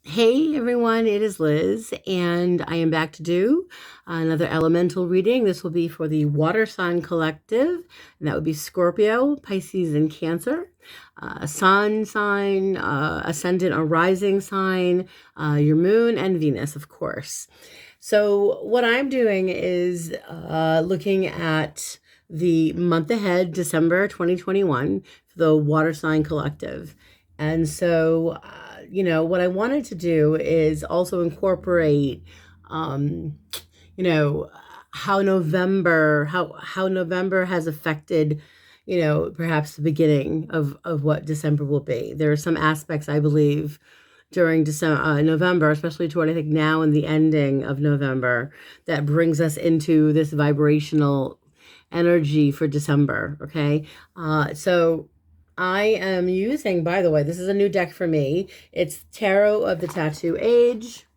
Hey everyone, it is Liz, and I am back to do another elemental reading. This will be for the water sign collective, and that would be Scorpio, Pisces, and Cancer. Sun sign, ascendant or rising sign, your moon, and Venus, of course. So, what I'm doing is looking at the month ahead, December 2021, for the water sign collective. And so, what I wanted to do is also incorporate, um, you know, how November has affected, perhaps the beginning of what December will be. There are some aspects, I believe, during November, especially toward I think now and the ending of November, that brings us into this vibrational energy for December. Okay, so I am using, by the way, this is a new deck for me. It's Tarot of the Tattoo Age.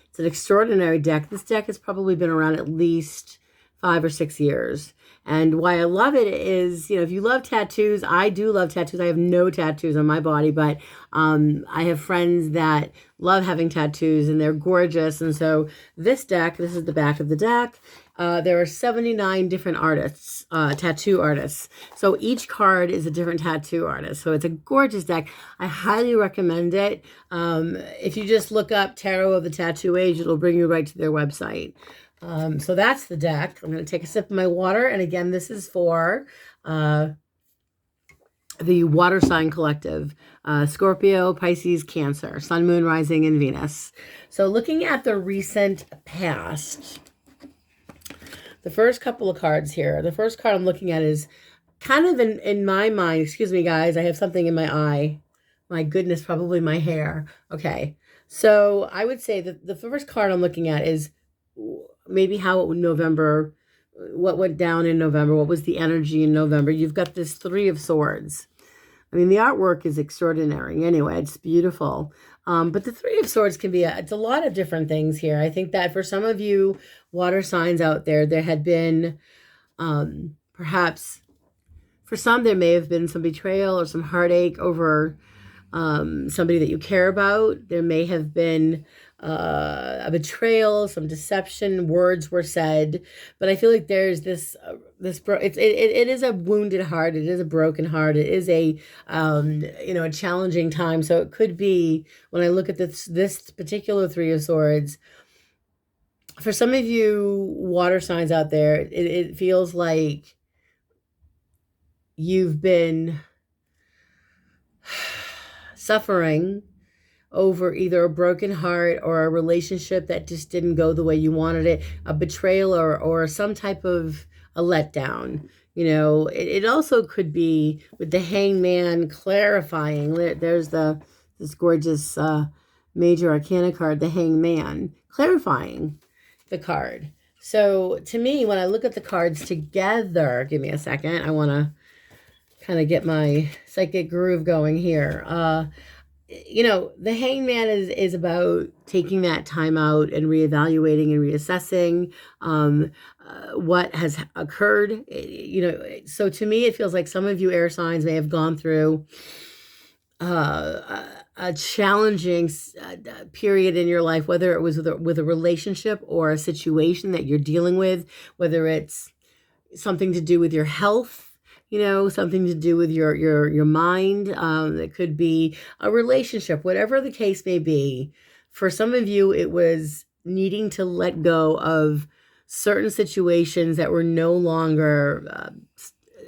It's an extraordinary deck. This deck has probably been around at least 5 or 6 years. And why I love it is, if you love tattoos, I do love tattoos. I have no tattoos on my body, but I have friends that love having tattoos and they're gorgeous. And so this is the back of the deck. There are 79 different artists, tattoo artists. So each card is a different tattoo artist. So it's a gorgeous deck. I highly recommend it. If you just look up Tarot of the Tattoo Age, it'll bring you right to their website. So that's the deck. I'm going to take a sip of my water. And again, this is for the water sign collective, Scorpio, Pisces, Cancer, Sun, Moon, Rising, and Venus. So looking at the recent past, the first couple of cards here, the first card I'm looking at is kind of in my mind, excuse me, guys, I have something in my eye. My goodness, probably my hair. Okay. So I would say that the first card I'm looking at is maybe November, what went down in November, what was the energy in November. You've got this Three of Swords. I mean, the artwork is extraordinary. Anyway, it's beautiful. But the Three of Swords can be it's a lot of different things here. I think that for some of you water signs out there, there had been perhaps for some, there may have been some betrayal or some heartache over somebody that you care about. There may have been a betrayal, some deception, words were said, but I feel like there's it is a wounded heart, it is a broken heart, it is a a challenging time. So it could be, when I look at this particular Three of Swords, for some of you water signs out there, it feels like you've been suffering over either a broken heart or a relationship that just didn't go the way you wanted it, a betrayal or some type of a letdown. It also could be with the Hangman clarifying. There's this gorgeous major arcana card, the Hangman, clarifying the card. So to me, when I look at the cards together, give me a second, I want to kind of get my psychic groove going here. The Hangman is about taking that time out and reevaluating and reassessing what has occurred. So to me, it feels like some of you air signs may have gone through a challenging period in your life, whether it was with a relationship or a situation that you're dealing with, whether it's something to do with your health, something to do with your mind. It could be a relationship, whatever the case may be. For some of you, it was needing to let go of certain situations that were no longer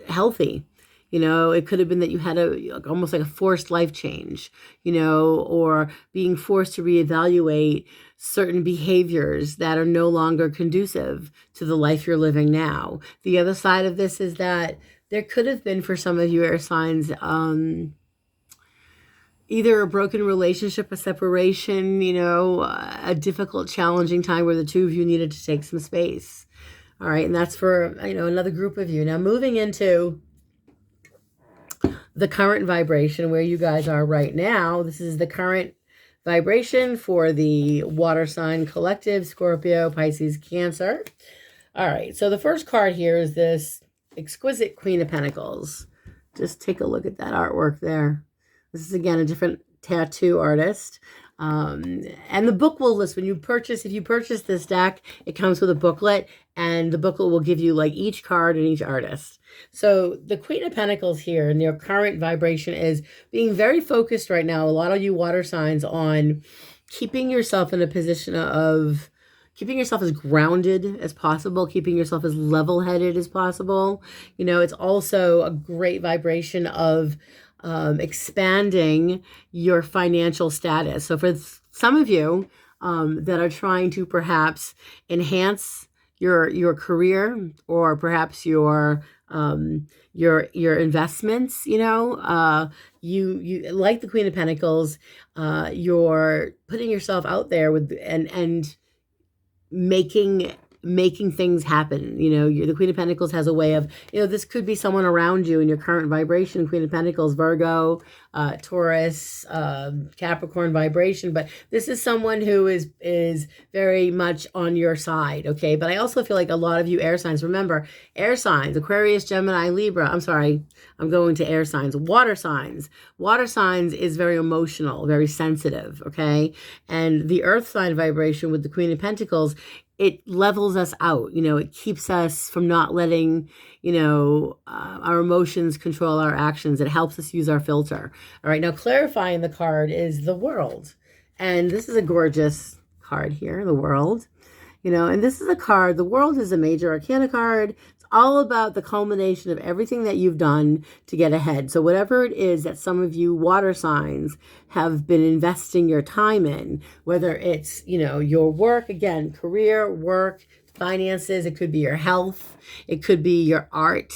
healthy. It could have been that you had almost like a forced life change, or being forced to reevaluate certain behaviors that are no longer conducive to the life you're living now. The other side of this is that there could have been, for some of you air signs, either a broken relationship, a separation, a difficult, challenging time where the two of you needed to take some space. All right, and that's for, another group of you. Now, moving into the current vibration where you guys are right now, this is the current vibration for the water sign collective, Scorpio, Pisces, Cancer. All right, so the first card here is this exquisite Queen of Pentacles. Just take a look at that artwork there. This is, again, a different tattoo artist. And the book will list when you purchase, if you purchase this deck, it comes with a booklet, and the booklet will give you like each card and each artist. So the Queen of Pentacles here and their current vibration is being very focused right now. A lot of you water signs on keeping yourself in a position of keeping yourself as grounded as possible, keeping yourself as level-headed as possible. You know, it's also a great vibration of expanding your financial status. So for some of you that are trying to perhaps enhance your career, or perhaps your investments, you know, you like the Queen of Pentacles, you're putting yourself out there with and making things happen. You know, the Queen of Pentacles has a way of, you know, this could be someone around you in your current vibration, Queen of Pentacles, Virgo, Taurus, Capricorn vibration, but this is someone who is very much on your side, okay? But I also feel like a lot of you air signs, remember, air signs, Aquarius, Gemini, Libra, I'm sorry, I'm going to air signs, water signs. Water signs is very emotional, very sensitive, okay? And the earth sign vibration with the Queen of Pentacles, it levels us out. You know, it keeps us from not letting, you know, our emotions control our actions. It helps us use our filter. All right, now clarifying the card is the World. And this is a gorgeous card here, the World. You know, and this is a card, the World is a major arcana card. It's all about the culmination of everything that you've done to get ahead. So whatever it is that some of you water signs have been investing your time in, whether it's, you know, your work, again, career, work, finances, it could be your health, it could be your art,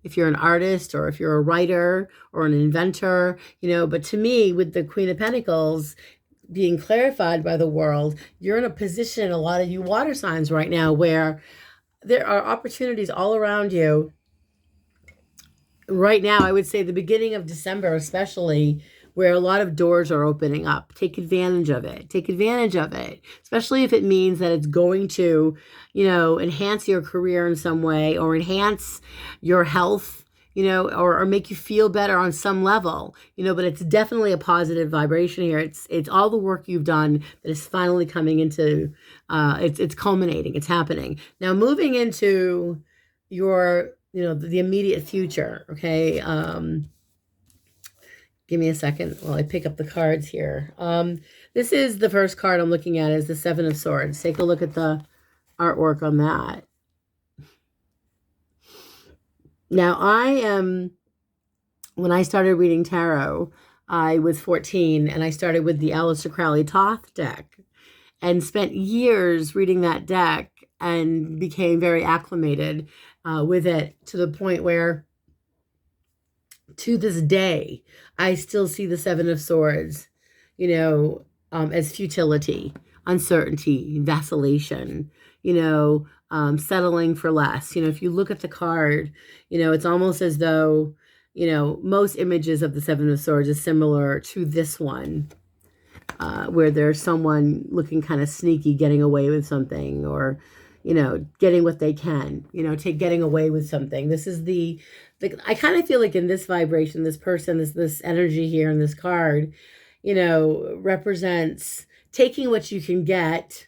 if you're an artist, or if you're a writer or an inventor, you know. But to me, with the Queen of Pentacles being clarified by the World, you're in a position, a lot of you water signs right now, where there are opportunities all around you right now. I would say the beginning of December especially, where a lot of doors are opening up. Take advantage of it. Take advantage of it, especially if it means that it's going to, you know, enhance your career in some way, or enhance your health, you know, or make you feel better on some level, you know. But it's definitely a positive vibration here. It's all the work you've done that is finally coming into, it's culminating, it's happening. Now moving into your, you know, the immediate future, okay? Give me a second while I pick up the cards here. This is the first card I'm looking at, is the Seven of Swords. Take a look at the artwork on that. Now, when I started reading tarot, I was 14, and I started with the Aleister Crowley Thoth deck, and spent years reading that deck, and became very acclimated with it, to the point where, to this day, I still see the Seven of Swords, you know, as futility, uncertainty, vacillation, you know, settling for less. You know, if you look at the card, you know, it's almost as though, you know, most images of the Seven of Swords is similar to this one, where there's someone looking kind of sneaky, getting away with something, or, you know, getting what they can, you know, getting away with something. This is I kind of feel like in this vibration, this person, this energy here in this card, you know, represents taking what you can get,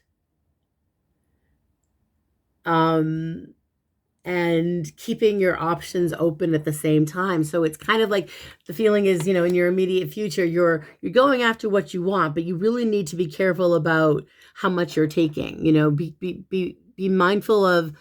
and keeping your options open at the same time. So it's kind of like the feeling is, you know, in your immediate future, you're going after what you want, but you really need to be careful about how much you're taking. You know, be mindful of,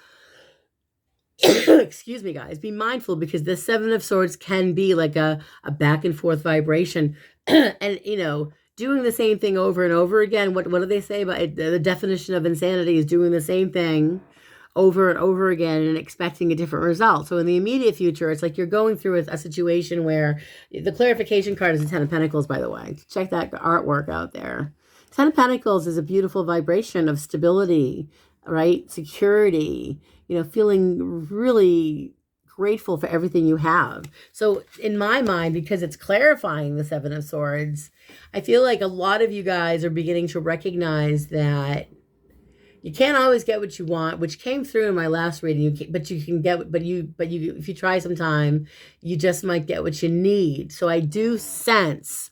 excuse me, guys, be mindful, because the Seven of Swords can be like a back and forth vibration. And, you know, doing the same thing over and over again. What do they say about it? The definition of insanity is doing the same thing over and over again and expecting a different result. So in the immediate future, it's like you're going through a situation where the clarification card is the Ten of Pentacles, by the way. Check that artwork out there. Ten of Pentacles is a beautiful vibration of stability, right? Security, you know, feeling really grateful for everything you have. So in my mind, because it's clarifying the Seven of Swords, I feel like a lot of you guys are beginning to recognize that you can't always get what you want, which came through in my last reading. But you can get, if you try some time, you just might get what you need. So I do sense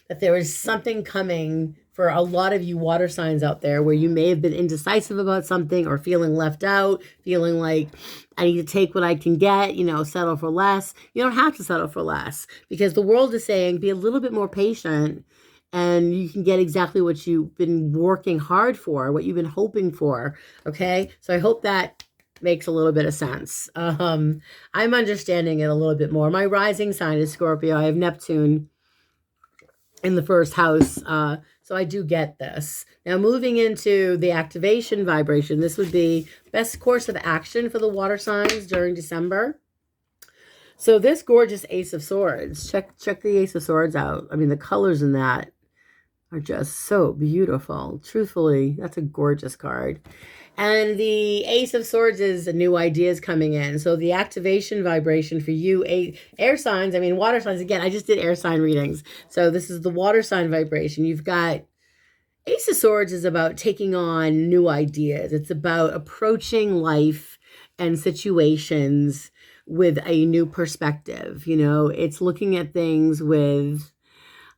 that there is something coming for a lot of you water signs out there where you may have been indecisive about something or feeling left out, feeling like I need to take what I can get, you know, settle for less. You don't have to settle for less because the world is saying be a little bit more patient and you can get exactly what you've been working hard for, what you've been hoping for. Okay. So I hope that makes a little bit of sense. I'm understanding it a little bit more. My rising sign is Scorpio. I have Neptune in the first house. So I do get this. Now moving into the activation vibration, this would be best course of action for the water signs during December. So this gorgeous Ace of Swords, check the Ace of Swords out. I mean, the colors in that are just so beautiful. Truthfully, that's a gorgeous card. And the Ace of Swords is new ideas coming in. So the activation vibration for you, air signs, I mean, water signs, again, I just did air sign readings. So this is the water sign vibration. You've got Ace of Swords is about taking on new ideas. It's about approaching life and situations with a new perspective. You know, it's looking at things with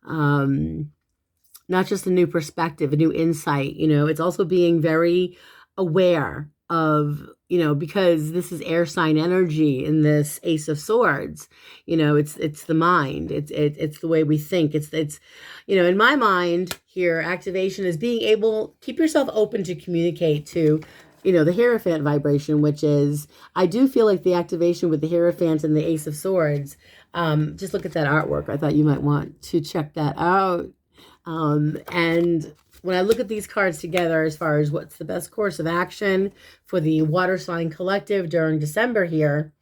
not just a new perspective, a new insight. You know, it's also being very aware of, you know, because this is air sign energy in this Ace of Swords. You know, it's the mind. It's the way we think. It's you know, in my mind here, activation is being able, keep yourself open to communicate to, you know, the Hierophant vibration, which is, I do feel like the activation with the Hierophant and the Ace of Swords. Just look at that artwork. I thought you might want to check that out. And when I look at these cards together, as far as what's the best course of action for the water sign collective during December here,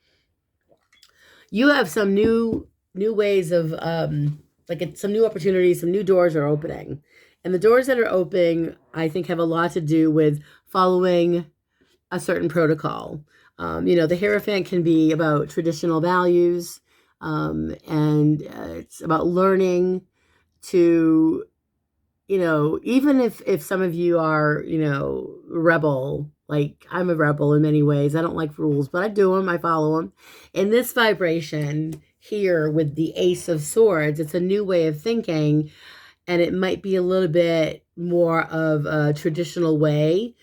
you have some new ways of, some new opportunities, some new doors are opening. And the doors that are opening, I think, have a lot to do with following a certain protocol. You know, the Hierophant can be about traditional values, and it's about learning to, you know, even if some of you are, you know, rebel, like I'm a rebel in many ways. I don't like rules, but I do them. I follow them. In this vibration here with the Ace of Swords, it's a new way of thinking, and it might be a little bit more of a traditional way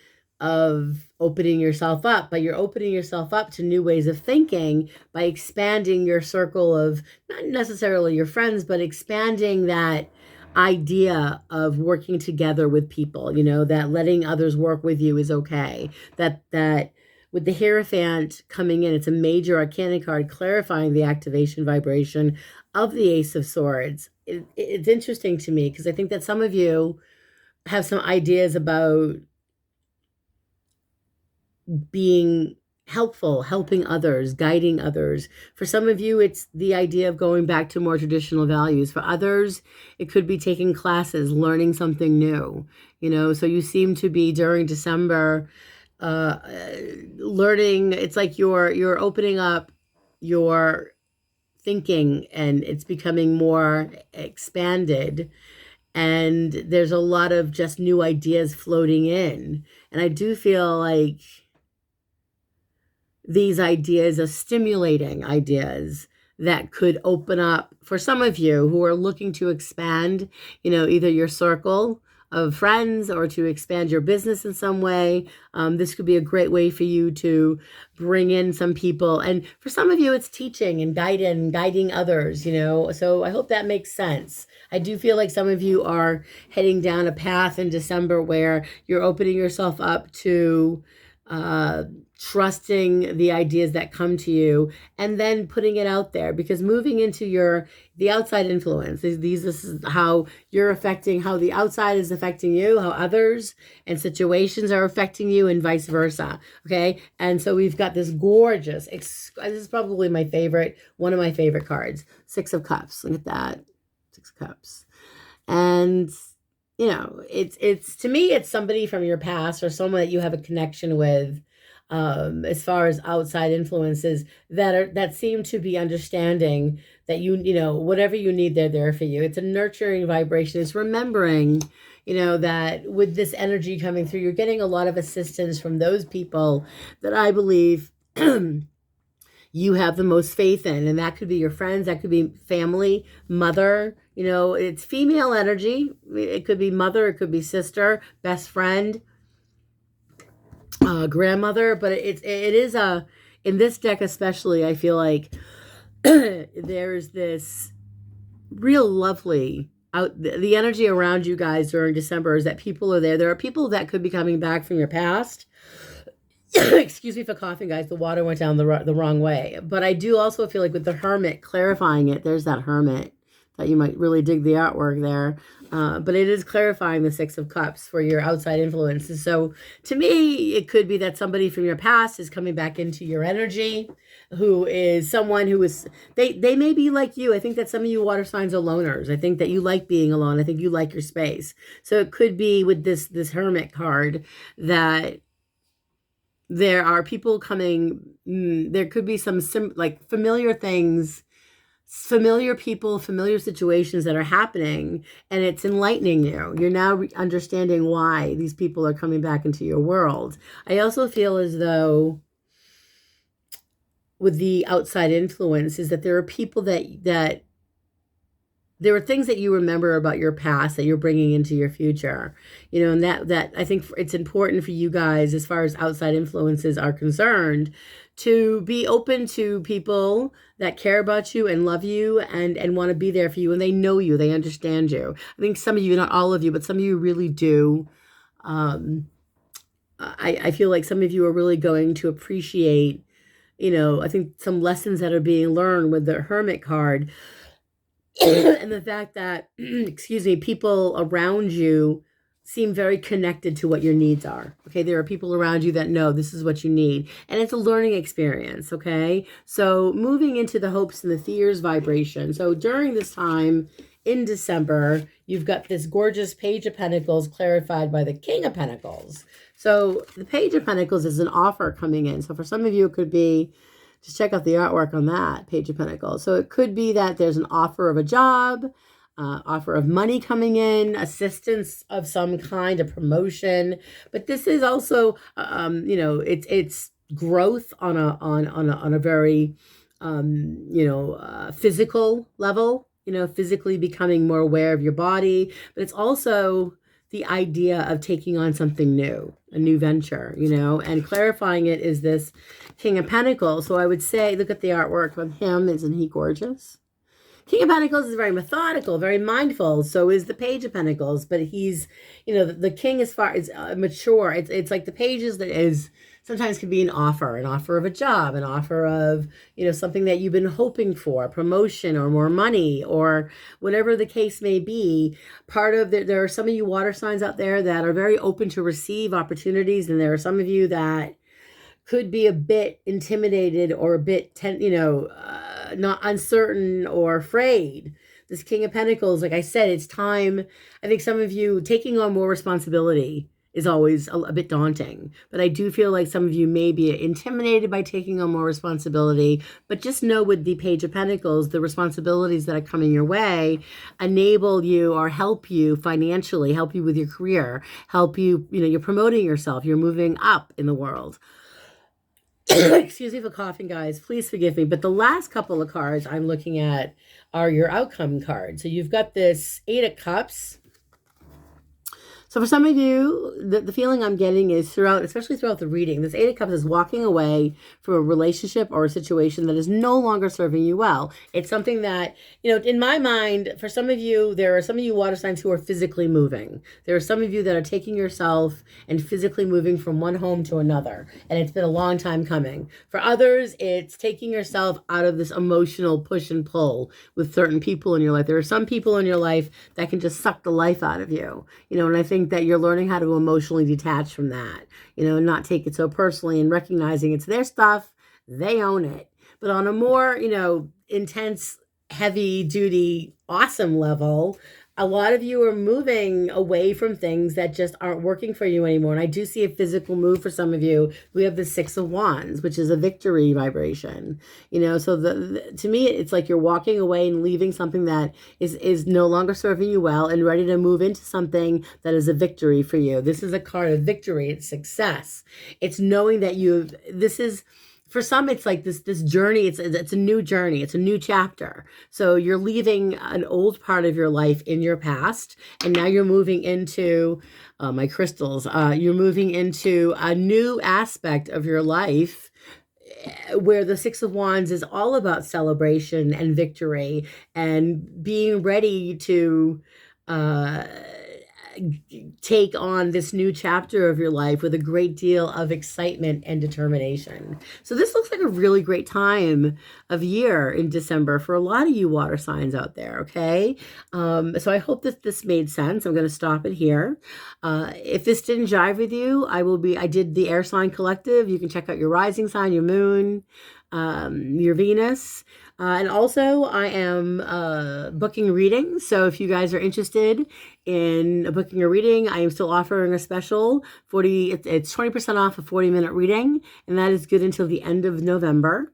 of opening yourself up, but you're opening yourself up to new ways of thinking by expanding your circle of, not necessarily your friends, but expanding that idea of working together with people, you know, that letting others work with you is okay. That with the Hierophant coming in, it's a major arcana card clarifying the activation vibration of the Ace of Swords. It's interesting to me because I think that some of you have some ideas about being helpful, helping others, guiding others. For some of you, it's the idea of going back to more traditional values. For others, it could be taking classes, learning something new, you know. So you seem to be during December learning. It's like you're opening up your thinking and it's becoming more expanded. And there's a lot of just new ideas floating in. And I do feel like these ideas are stimulating ideas that could open up for some of you who are looking to expand, you know, either your circle of friends or to expand your business in some way. This could be a great way for you to bring in some people. And for some of you, it's teaching and guiding others, you know. So I hope that makes sense. I do feel like some of you are heading down a path in December where you're opening yourself up to trusting the ideas that come to you and then putting it out there, because moving into the outside influence, this is how you're affecting, how the outside is affecting you, how others and situations are affecting you, and vice versa. Okay. And so we've got this gorgeous, this is probably my favorite, one of my favorite cards, Six of Cups. Look at that. Six of Cups. And you know, it's to me, it's somebody from your past or someone that you have a connection with, as far as outside influences that seem to be understanding that you know, whatever you need, they're there for you. It's a nurturing vibration. It's remembering, you know, that with this energy coming through, you're getting a lot of assistance from those people that I believe you have the most faith in. And that could be your friends, that could be family, mother, You know, it's female energy. It could be mother, it could be sister, best friend, grandmother, but it is a, in this deck especially, I feel like there's this real lovely out, the energy around you guys during December is that people are there. There are people that could be coming back from your past. Excuse me for coughing, guys. The water went down the wrong way. But I do also feel like with the Hermit, clarifying it, there's that Hermit that you might really dig the artwork there. But it is clarifying the Six of Cups for your outside influences. So to me, it could be that somebody from your past is coming back into your energy, who is someone who is, they may be like you. I think that some of you water signs are loners. I think that you like being alone. I think you like your space. So it could be with this Hermit card that there are people coming, there could be some like familiar things, familiar people, familiar situations that are happening, and it's enlightening you. You're now understanding why these people are coming back into your world. I also feel as though with the outside influence is that there are people that there are things that you remember about your past that you're bringing into your future, you know, and that I think it's important for you guys, as far as outside influences are concerned, to be open to people that care about you and love you and want to be there for you, and they know you, they understand you. I think some of you, not all of you, but some of you really do. I feel like some of you are really going to appreciate, you know, I think some lessons that are being learned with the Hermit card. And the fact that, excuse me, people around you seem very connected to what your needs are. Okay, there are people around you that know this is what you need, and it's a learning experience. Okay, so moving into the hopes and the fears vibration. So during this time in December, you've got this gorgeous Page of Pentacles clarified by the King of Pentacles. So the Page of Pentacles is an offer coming in. So for some of you, it could be, just check out the artwork on that Page of Pentacles. So it could be that there's an offer of a job, offer of money coming in, assistance of some kind, a promotion. But this is also, you know, it's growth on a very, physical level. You know, physically becoming more aware of your body, but it's also the idea of taking on something new, a new venture, you know, and clarifying it is this King of Pentacles. So I would say, look at the artwork with him. Isn't he gorgeous? King of Pentacles is very methodical, very mindful. So is the Page of Pentacles, but he's, you know, the king as far as mature. It's like the pages that is sometimes can be an offer of a job, an offer of, you know, something that you've been hoping for, promotion or more money or whatever the case may be. Part of there are some of you water signs out there that are very open to receive opportunities, and there are some of you that could be a bit intimidated or a bit, not uncertain or afraid. This King of Pentacles, like I said, it's time. I think some of you taking on more responsibility is always a bit daunting, but I do feel like some of you may be intimidated by taking on more responsibility. But just know with the Page of Pentacles, the responsibilities that are coming your way enable you or help you financially, help you with your career, help you, you know, you're promoting yourself, you're moving up in the world. Excuse me for coughing, guys. Please forgive me. But the last couple of cards I'm looking at are your outcome cards. So you've got this Eight of Cups. So for some of you, the feeling I'm getting is especially throughout the reading, this Eight of Cups is walking away from a relationship or a situation that is no longer serving you well. It's something that, you know, in my mind, for some of you, there are some of you water signs who are physically moving. There are some of you that are taking yourself and physically moving from one home to another. And it's been a long time coming. For others, it's taking yourself out of this emotional push and pull with certain people in your life. There are some people in your life that can just suck the life out of you. You know, and I think that you're learning how to emotionally detach from that, you know, and not take it so personally and recognizing it's their stuff, they own it. But on a more, you know, intense, heavy duty, awesome level, a lot of you are moving away from things that just aren't working for you anymore. And I do see a physical move for some of you. We have the Six of Wands, which is a victory vibration. You know, so to me, it's like you're walking away and leaving something that is no longer serving you well and ready to move into something that is a victory for you. This is a card of victory. It's success. It's knowing that for some, it's like this journey. It's a new journey. It's a new chapter. So you're leaving an old part of your life in your past, and now you're moving into my crystals. You're moving into a new aspect of your life where the Six of Wands is all about celebration and victory and being ready to take on this new chapter of your life with a great deal of excitement and determination. So this looks like a really great time of year in December for a lot of you water signs out there, okay? So I hope that this made sense. I'm going to stop it here. If this didn't jive with you, I did the air sign collective. You can check out your rising sign, your moon, your Venus. And also, I am booking readings. So if you guys are interested in booking a reading, I am still offering a special it's 20% off a 40-minute reading, and that is good until the end of November.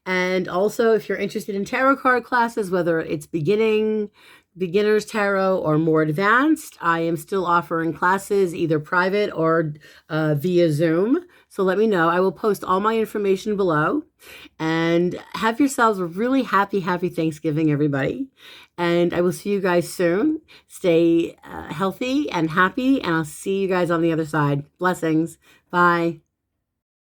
And also, if you're interested in tarot card classes, whether it's beginner's tarot or more advanced, I am still offering classes either private or via Zoom. So let me know. I will post all my information below. And have yourselves a really happy Thanksgiving, everybody. And I will see you guys soon. Stay healthy and happy, and I'll see you guys on the other side. Blessings. Bye.